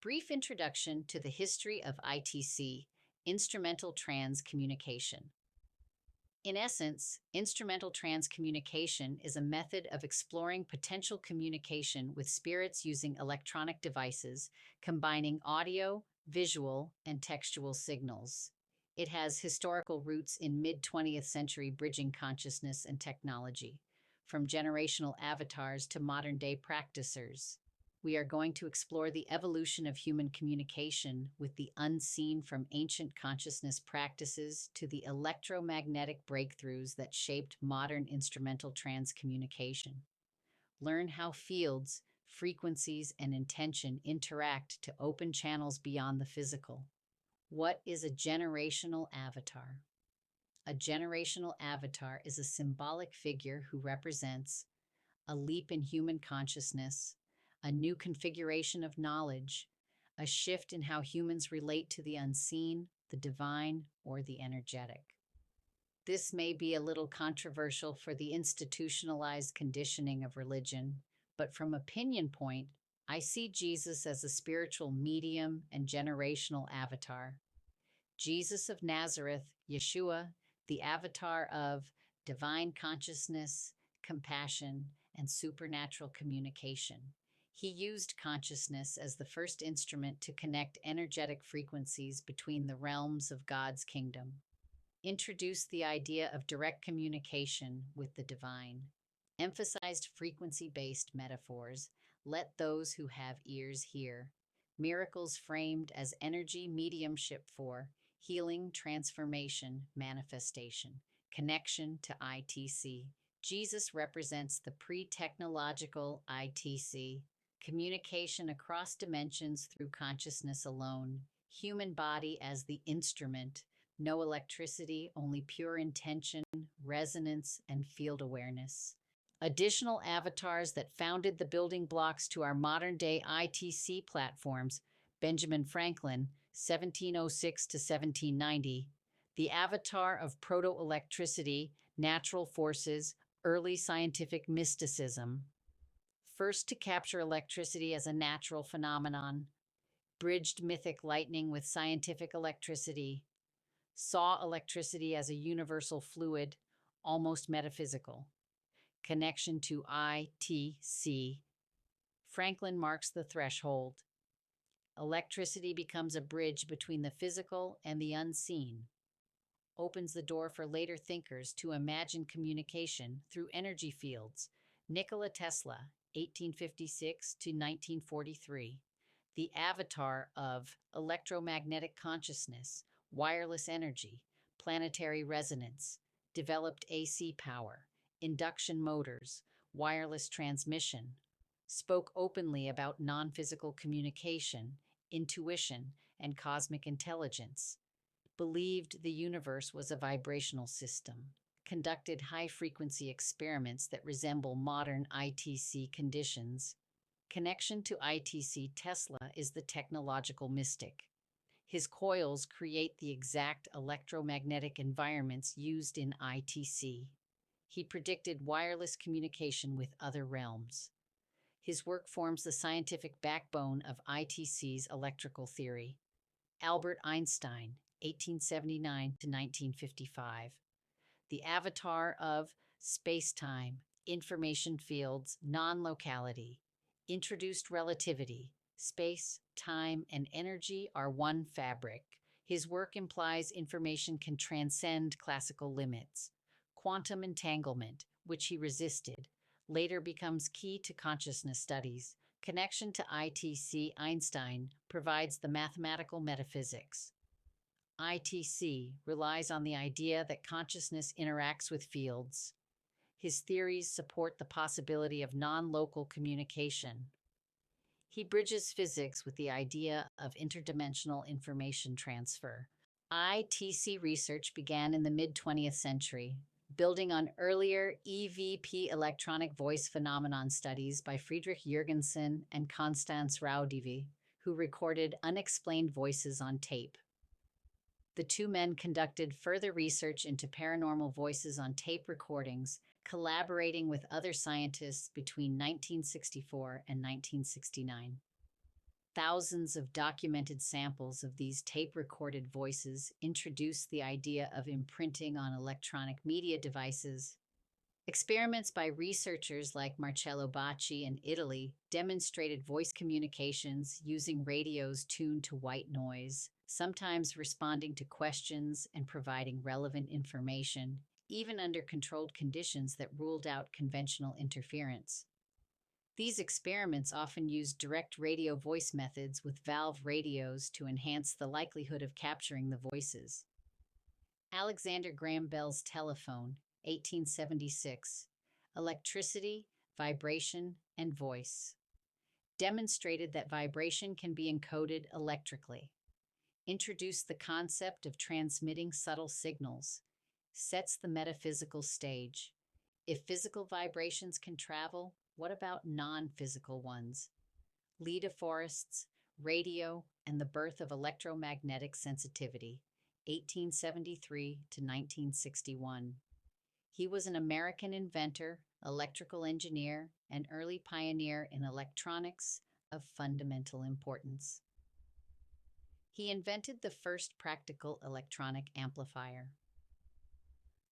Brief introduction to the history of ITC, instrumental transcommunication. In essence, instrumental transcommunication is a method of exploring potential communication with spirits using electronic devices, combining audio, visual, and textual signals. It has historical roots in mid-20th century bridging consciousness and technology, from generational avatars to modern-day practicers. We are going to explore the evolution of human communication with the unseen, from ancient consciousness practices to the electromagnetic breakthroughs that shaped modern instrumental transcommunication. Learn how fields, frequencies, and intention interact to open channels beyond the physical. What is a generational avatar? A generational avatar is a symbolic figure who represents a leap in human consciousness, a new configuration of knowledge, a shift in how humans relate to the unseen, the divine, or the energetic. This may be a little controversial for the institutionalized conditioning of religion, but from opinion point, I see Jesus as a spiritual medium and generational avatar. Jesus of Nazareth, Yeshua, the avatar of divine consciousness, compassion, and supernatural communication. He used consciousness as the first instrument to connect energetic frequencies between the realms of God's kingdom. Introduced the idea of direct communication with the divine. Emphasized frequency-based metaphors. Let those who have ears hear. Miracles framed as energy mediumship for healing, transformation, manifestation. Connection to ITC. Jesus represents the pre-technological ITC. Communication across dimensions through consciousness alone. Human body as the instrument. No electricity, only pure intention, resonance, and field awareness. Additional avatars that founded the building blocks to our modern-day ITC platforms. Benjamin Franklin, 1706 to 1790. The avatar of proto-electricity, natural forces, early scientific mysticism. First to capture electricity as a natural phenomenon. Bridged mythic lightning with scientific electricity. Saw electricity as a universal fluid, almost metaphysical. Connection to ITC. Franklin marks the threshold. Electricity becomes a bridge between the physical and the unseen. Opens the door for later thinkers to imagine communication through energy fields. Nikola Tesla, 1856 to 1943. The avatar of electromagnetic consciousness, wireless energy, planetary resonance, developed AC power, induction motors, wireless transmission, spoke openly about non-physical communication, intuition, and cosmic intelligence, believed the universe was a vibrational system, conducted high-frequency experiments that resemble modern ITC conditions. Connection to ITC. Tesla is the technological mystic. His coils create the exact electromagnetic environments used in ITC. He predicted wireless communication with other realms. His work forms the scientific backbone of ITC's electrical theory. Albert Einstein, 1879 to 1955. The avatar of space-time, information fields, non-locality. Introduced relativity. Space, time, and energy are one fabric. His work implies information can transcend classical limits. Quantum entanglement, which he resisted, later becomes key to consciousness studies. Connection to ITC. Einstein provides the mathematical metaphysics. ITC relies on the idea that consciousness interacts with fields. His theories support the possibility of non-local communication. He bridges physics with the idea of interdimensional information transfer. ITC research began in the mid-20th century, building on earlier EVP electronic voice phenomenon studies by Friedrich Jürgensen and Konstanz Raudive, who recorded unexplained voices on tape. The two men conducted further research into paranormal voices on tape recordings, collaborating with other scientists between 1964 and 1969. Thousands of documented samples of these tape-recorded voices introduced the idea of imprinting on electronic media devices. Experiments by researchers like Marcello Bacci in Italy demonstrated voice communications using radios tuned to white noise, sometimes responding to questions and providing relevant information, even under controlled conditions that ruled out conventional interference. These experiments often used direct radio voice methods with valve radios to enhance the likelihood of capturing the voices. Alexander Graham Bell's telephone, 1876, electricity, vibration, and voice, demonstrated that vibration can be encoded electrically, introduced the concept of transmitting subtle signals, sets the metaphysical stage. If physical vibrations can travel, what about non-physical ones? Leda Forest's Radio and the Birth of Electromagnetic Sensitivity, 1873 to 1961. He was an American inventor, electrical engineer, and early pioneer in electronics of fundamental importance. He invented the first practical electronic amplifier.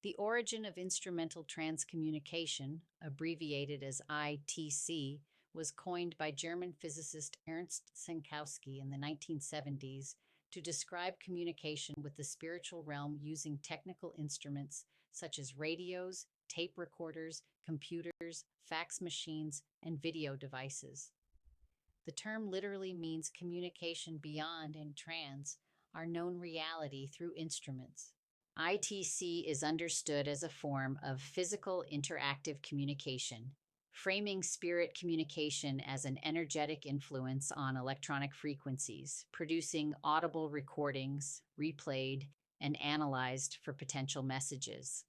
The origin of instrumental transcommunication, abbreviated as ITC, was coined by German physicist Ernst Senkowski in the 1970s to describe communication with the spiritual realm using technical instruments such as radios, tape recorders, computers, fax machines, and video devices. The term literally means communication beyond and trans, our known reality through instruments. ITC is understood as a form of physical interactive communication, framing spirit communication as an energetic influence on electronic frequencies, producing audible recordings, replayed, and analyzed for potential messages.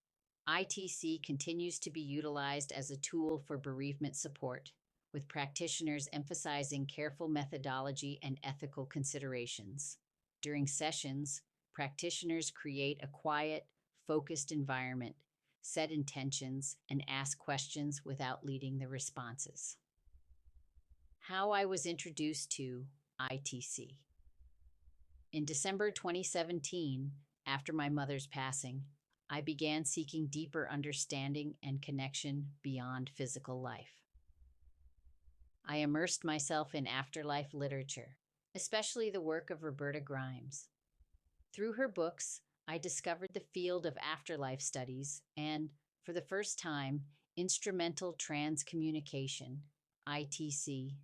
ITC continues to be utilized as a tool for bereavement support, with practitioners emphasizing careful methodology and ethical considerations. During sessions, practitioners create a quiet, focused environment, set intentions, and ask questions without leading the responses. How I was introduced to ITC. In December 2017, after my mother's passing, I began seeking deeper understanding and connection beyond physical life. I immersed myself in afterlife literature, especially the work of Roberta Grimes. Through her books, I discovered the field of afterlife studies and, for the first time, instrumental transcommunication, ITC.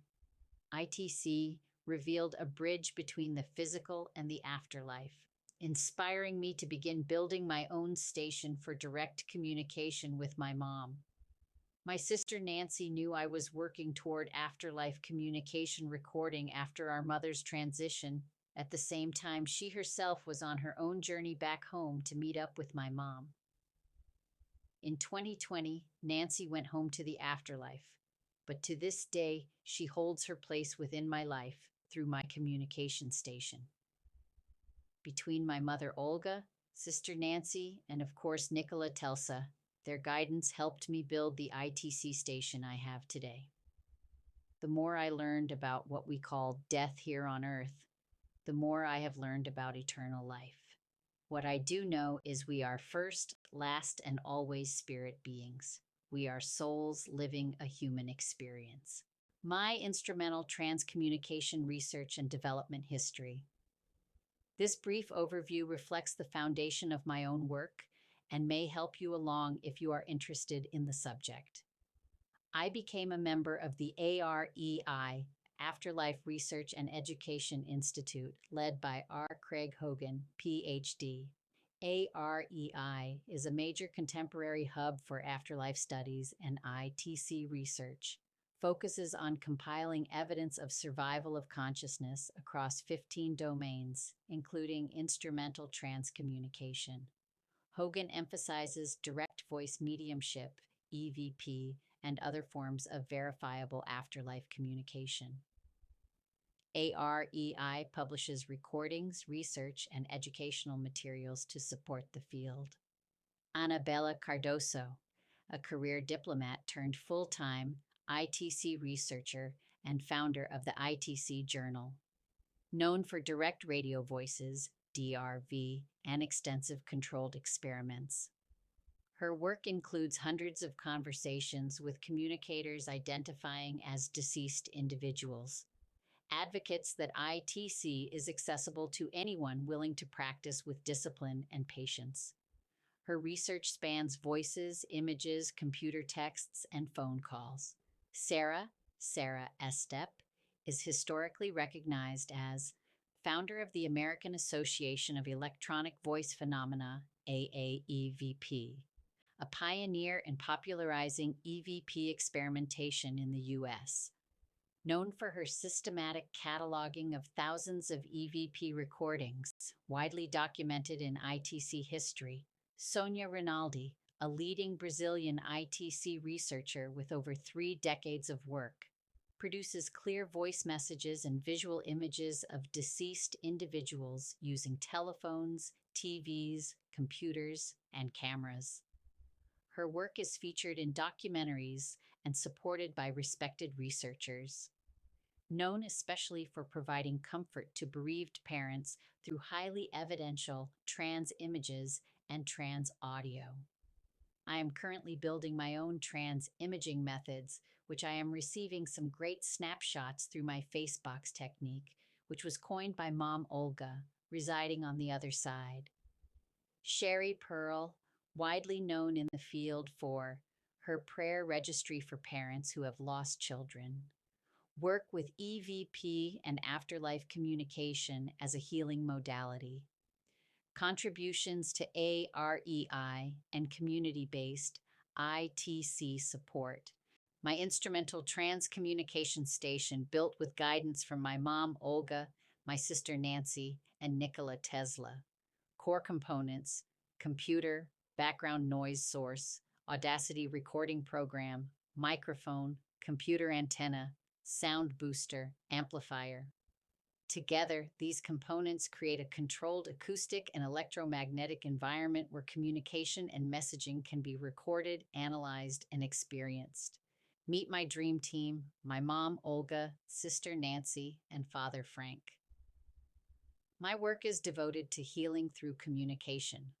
ITC revealed a bridge between the physical and the afterlife, inspiring me to begin building my own station for direct communication with my mom. My sister Nancy knew I was working toward afterlife communication recording after our mother's transition. At the same time, she herself was on her own journey back home to meet up with my mom. In 2020, Nancy went home to the afterlife, but to this day, she holds her place within my life through my communication station. Between my mother Olga, sister Nancy, and of course Nicola Telsa, their guidance helped me build the ITC station I have today. The more I learned about what we call death here on Earth, the more I have learned about eternal life. What I do know is we are first, last, and always spirit beings. We are souls living a human experience. My instrumental transcommunication research and development history. This brief overview reflects the foundation of my own work and may help you along if you are interested in the subject. I became a member of the AREI, Afterlife Research and Education Institute, led by R. Craig Hogan, Ph.D. AREI is a major contemporary hub for afterlife studies and ITC research, focuses on compiling evidence of survival of consciousness across 15 domains, including instrumental transcommunication. Hogan emphasizes direct voice mediumship, EVP, and other forms of verifiable afterlife communication. AREI publishes recordings, research, and educational materials to support the field. Annabella Cardoso, a career diplomat turned full-time ITC researcher and founder of the ITC Journal, Known for direct radio voices, DRV, and extensive controlled experiments. Her work includes hundreds of conversations with communicators identifying as deceased individuals. Advocates that ITC is accessible to anyone willing to practice with discipline and patience. Her research spans voices, images, computer texts, and phone calls. Sarah Estep, is historically recognized as founder of the American Association of Electronic Voice Phenomena, AAEVP, a pioneer in popularizing EVP experimentation in the U.S. Known for her systematic cataloging of thousands of EVP recordings, widely documented in ITC history, Sonia Rinaldi, a leading Brazilian ITC researcher with over 3 decades of work, produces clear voice messages and visual images of deceased individuals using telephones, TVs, computers, and cameras. Her work is featured in documentaries and supported by respected researchers. Known especially for providing comfort to bereaved parents through highly evidential trans images and trans audio. I am currently building my own trans imaging methods, which I am receiving some great snapshots through my Facebox technique, which was coined by Mom Olga, residing on the other side. Sherry Pearl, widely known in the field for her prayer registry for parents who have lost children. Work with EVP and afterlife communication as a healing modality. Contributions to AREI and community-based ITC support. My instrumental TransCommunication station built with guidance from my mom, Olga, my sister, Nancy, and Nikola Tesla. Core components: computer, background noise source, Audacity recording program, microphone, computer antenna, sound booster, amplifier. Together, these components create a controlled acoustic and electromagnetic environment where communication and messaging can be recorded, analyzed, and experienced. Meet my dream team: my mom, Olga, sister, Nancy, and father, Frank. My work is devoted to healing through communication.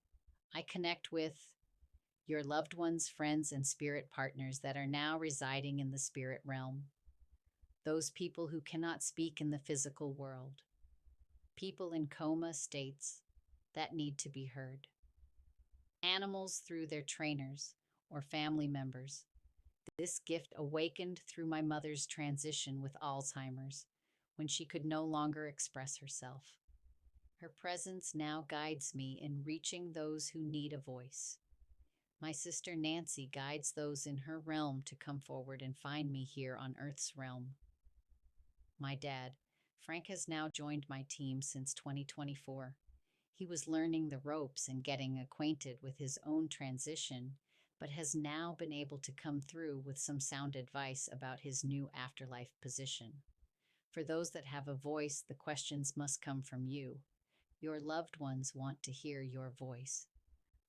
I connect with your loved ones, friends, and spirit partners that are now residing in the spirit realm. Those people who cannot speak in the physical world. People in coma states that need to be heard. Animals through their trainers or family members. This gift awakened through my mother's transition with Alzheimer's, when she could no longer express herself. Her presence now guides me in reaching those who need a voice. My sister Nancy guides those in her realm to come forward and find me here on Earth's realm. My dad, Frank, has now joined my team since 2024. He was learning the ropes and getting acquainted with his own transition, but has now been able to come through with some sound advice about his new afterlife position. For those that have a voice, the questions must come from you. Your loved ones want to hear your voice.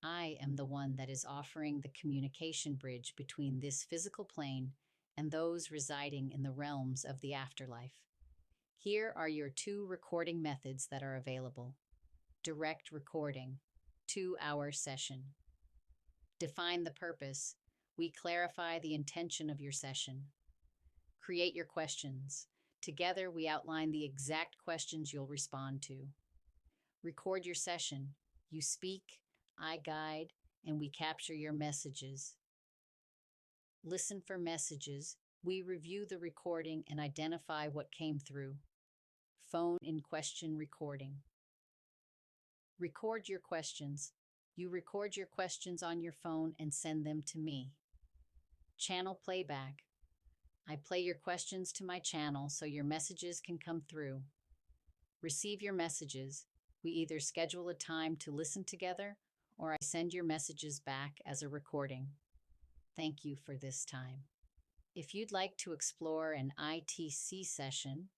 I am the one that is offering the communication bridge between this physical plane and those residing in the realms of the afterlife. Here are your 2 recording methods that are available. Direct recording, 2-hour session. Define the purpose. We clarify the intention of your session. Create your questions. Together, we outline the exact questions you'll respond to. Record your session. You speak, I guide, and we capture your messages. Listen for messages. We review the recording and identify what came through. Phone in question recording. Record your questions. You record your questions on your phone and send them to me. Channel playback. I play your questions to my channel so your messages can come through. Receive your messages. We either schedule a time to listen together, or I send your messages back as a recording. Thank you for this time. If you'd like to explore an ITC session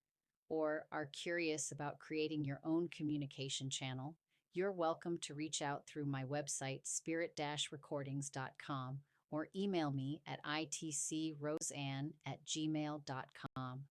or are curious about creating your own communication channel, you're welcome to reach out through my website, spirit-recordings.com, or email me at itcroseanne@gmail.com.